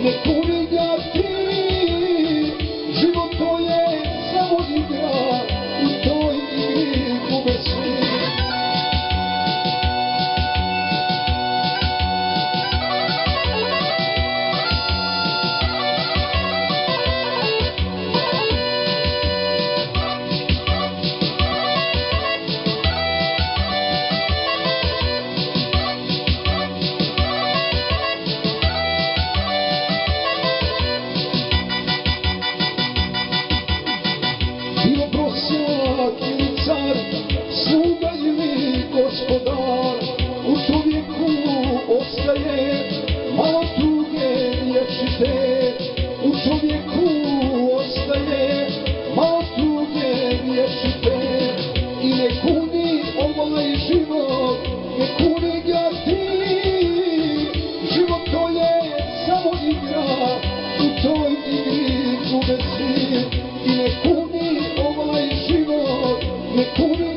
ne kuni ga ti, život to je samo igra, u toj igri gube svi. Bilo prosjak ili car, sluga ili gospodar, u čovjeku ostaje malo tuge vječite. U čovjeku ostaje malo tuge vječite. I ne kuni ovaj život, ne kuni ga ti, život to je samo igra, u toj igri gube svi. I ne kuni ovaj život, ne kuni